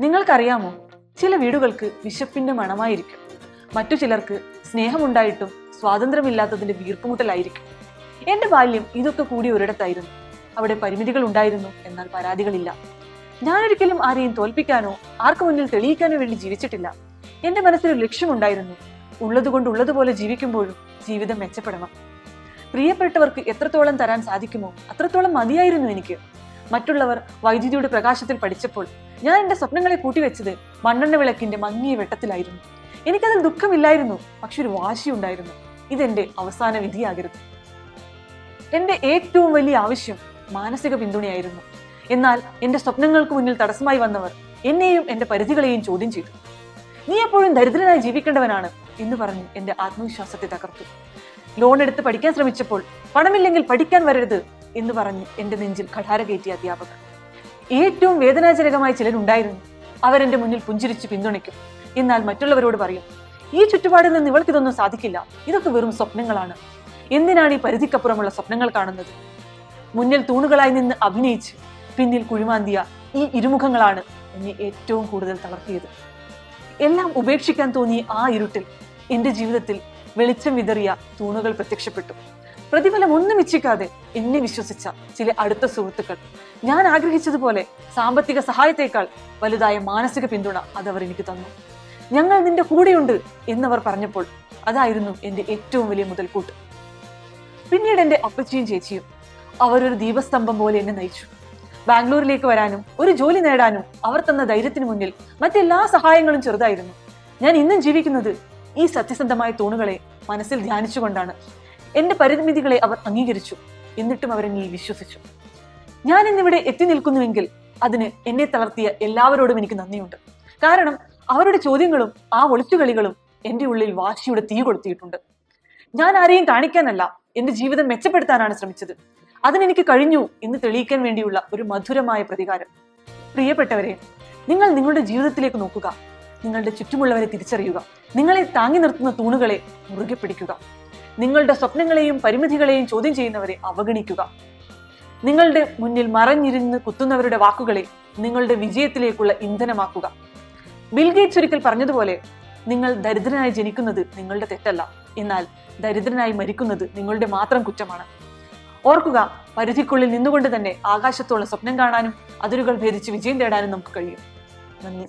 നിങ്ങൾക്കറിയാമോ, ചില വീടുകൾക്ക് വിശപ്പിന്റെ മണമായിരിക്കും, മറ്റു ചിലർക്ക് സ്നേഹമുണ്ടായിട്ടും സ്വാതന്ത്ര്യമില്ലാത്തതിന്റെ വീർപ്പുമുട്ടലായിരിക്കും. എന്റെ ബാല്യം ഇതൊക്കെ കൂടി ഒരിടത്തായിരുന്നു. അവിടെ പരിമിതികൾ ഉണ്ടായിരുന്നു, എന്നാൽ പരാതികളില്ല. ഞാനൊരിക്കലും ആരെയും തോൽപ്പിക്കാനോ ആർക്കു മുന്നിൽ തെളിയിക്കാനോ വേണ്ടി ജീവിച്ചിട്ടില്ല. എന്റെ മനസ്സിലൊരു ലക്ഷ്യമുണ്ടായിരുന്നു. ഉള്ളതുകൊണ്ട് ഉള്ളതുപോലെ ജീവിക്കുമ്പോഴും ജീവിതം മെച്ചപ്പെടണം. പ്രിയപ്പെട്ടവർക്ക് എത്രത്തോളം തരാൻ സാധിക്കുമോ അത്രത്തോളം മതിയായിരുന്നു എനിക്ക്. മറ്റുള്ളവർ വൈദ്യുതിയുടെ പ്രകാശത്തിൽ പഠിച്ചപ്പോൾ ഞാൻ എന്റെ സ്വപ്നങ്ങളെ കൂട്ടിവെച്ചത് മണ്ണെണ്ണ വിളക്കിന്റെ മങ്ങിയ വെട്ടത്തിലായിരുന്നു. എനിക്കതിൽ ദുഃഖമില്ലായിരുന്നു, പക്ഷെ ഒരു വാശിയുണ്ടായിരുന്നു. ഇതെന്റെ അവസാന വിധിയാകരുത്. എന്റെ ഏറ്റവും വലിയ ആവശ്യം മാനസിക പിന്തുണയായിരുന്നു. എന്നാൽ എന്റെ സ്വപ്നങ്ങൾക്ക് മുന്നിൽ തടസ്സമായി വന്നവർ എന്നെയും എന്റെ പരിധികളെയും ചോദ്യം ചെയ്തു. നീ എപ്പോഴും ദരിദ്രനായി ജീവിക്കേണ്ടവനാണ് എന്ന് പറഞ്ഞ് എന്റെ ആത്മവിശ്വാസത്തെ തകർത്തു. ലോൺ എടുത്ത് പഠിക്കാൻ ശ്രമിച്ചപ്പോൾ പണമില്ലെങ്കിൽ പഠിക്കാൻ വരരുത് എന്ന് പറഞ്ഞ് എന്റെ നെഞ്ചിൽ കഠാര കയറ്റിയ അധ്യാപകർ. ഏറ്റവും വേദനാജനകമായ ചിലരുണ്ടായിരുന്നു. അവരെന്റെ മുന്നിൽ പുഞ്ചിരിച്ച് പിന്തുണയ്ക്കും, എന്നാൽ മറ്റുള്ളവരോട് പറയും, ഈ ചുറ്റുപാടിൽ നിന്ന് ഇവൾക്കിതൊന്നും സാധിക്കില്ല, ഇതൊക്കെ വെറും സ്വപ്നങ്ങളാണ്. എന്തിനാണ് ഈ പരിധിക്കപ്പുറമുള്ള സ്വപ്നങ്ങൾ കാണുന്നത്? മുന്നിൽ തൂണുകളായി നിന്ന് അഭിനയിച്ച് പിന്നിൽ കുഴിമാന്തിയ ഈ ഇരുമുഖങ്ങളാണ് എന്നെ ഏറ്റവും കൂടുതൽ തളർത്തിയത്. എല്ലാം ഉപേക്ഷിക്കാൻ തോന്നിയ ആ ഇരുട്ടിൽ എന്റെ ജീവിതത്തിൽ വെളിച്ചം വിതറിയ തൂണുകൾ പ്രത്യക്ഷപ്പെട്ടു. പ്രതിഫലം ഒന്നും ഇച്ഛിക്കാതെ എന്നെ വിശ്വസിച്ച ചില അടുത്ത സുഹൃത്തുക്കൾ. ഞാൻ ആഗ്രഹിച്ചതുപോലെ സാമ്പത്തിക സഹായത്തേക്കാൾ വലുതായ മാനസിക പിന്തുണ അതവർ എനിക്ക് തന്നു. ഞങ്ങൾ നിന്റെ കൂടെയുണ്ട് എന്നവർ പറഞ്ഞപ്പോൾ അതായിരുന്നു എന്റെ ഏറ്റവും വലിയ മുതൽക്കൂട്ട്. പിന്നീട് എന്റെ അപ്പച്ചിയും ചേച്ചിയും അവരൊരു ദീപസ്തംഭം പോലെ എന്നെ നയിച്ചു. ബാംഗ്ലൂരിലേക്ക് വരാനും ഒരു ജോലി നേടാനും അവർ തന്ന ധൈര്യത്തിന് മുന്നിൽ മറ്റെല്ലാ സഹായങ്ങളും ചെറുതായിരുന്നു. ഞാൻ ഇന്നും ജീവിക്കുന്നത് ഈ സത്യസന്ധമായ തൂണുകളെ മനസ്സിൽ ധ്യാനിച്ചുകൊണ്ടാണ്. എന്റെ പരിമിതികളെ അവർ അംഗീകരിച്ചു, എന്നിട്ടും അവരെന്നിൽ വിശ്വസിച്ചു. ഞാൻ ഇന്നിവിടെ എത്തി നിൽക്കുന്നുവെങ്കിൽ അതിന് എന്നെ തളർത്തിയ എല്ലാവരോടും എനിക്ക് നന്ദിയുണ്ട്. കാരണം അവരുടെ ചോദ്യങ്ങളും ആ ഒളിച്ചുകളികളും എന്റെ ഉള്ളിൽ വാശിയുടെ തീ കൊളുത്തിയിട്ടുണ്ട്. ഞാൻ ആരെയും കാണിക്കാനല്ല, എന്റെ ജീവിതം മെച്ചപ്പെടുത്താനാണ് ശ്രമിച്ചത്. അതിനെനിക്ക് കഴിഞ്ഞു എന്ന് തെളിയിക്കാൻ വേണ്ടിയുള്ള ഒരു മധുരമായ പ്രതികാരം. പ്രിയപ്പെട്ടവരെ, നിങ്ങൾ നിങ്ങളുടെ ജീവിതത്തിലേക്ക് നോക്കുക. നിങ്ങളുടെ ചുറ്റുമുള്ളവരെ തിരിച്ചറിയുക. നിങ്ങളെ താങ്ങി നിർത്തുന്ന തൂണുകളെ മുറുകെ പിടിക്കുക. നിങ്ങളുടെ സ്വപ്നങ്ങളെയും പരിമിതികളെയും ചോദ്യം ചെയ്യുന്നവരെ അവഗണിക്കുക. നിങ്ങളുടെ മുന്നിൽ മറഞ്ഞിരുന്ന് കുത്തുന്നവരുടെ വാക്കുകളെ നിങ്ങളുടെ വിജയത്തിലേക്കുള്ള ഇന്ധനമാക്കുക. ബിൽ ഗേറ്റ്സ് ഒരിക്കൽ പറഞ്ഞതുപോലെ, നിങ്ങൾ ദരിദ്രനായി ജനിക്കുന്നത് നിങ്ങളുടെ തെറ്റല്ല, എന്നാൽ ദരിദ്രനായി മരിക്കുന്നത് നിങ്ങളുടെ മാത്രം കുറ്റമാണ്. ഓർക്കുക, പരിധിക്കുള്ളിൽ നിന്നുകൊണ്ട് തന്നെ ആകാശത്തോളം സ്വപ്നം കാണാനും അതിരുകൾ ഭേദിച്ച് വിജയം തേടാനും നമുക്ക് കഴിയും. നന്ദി.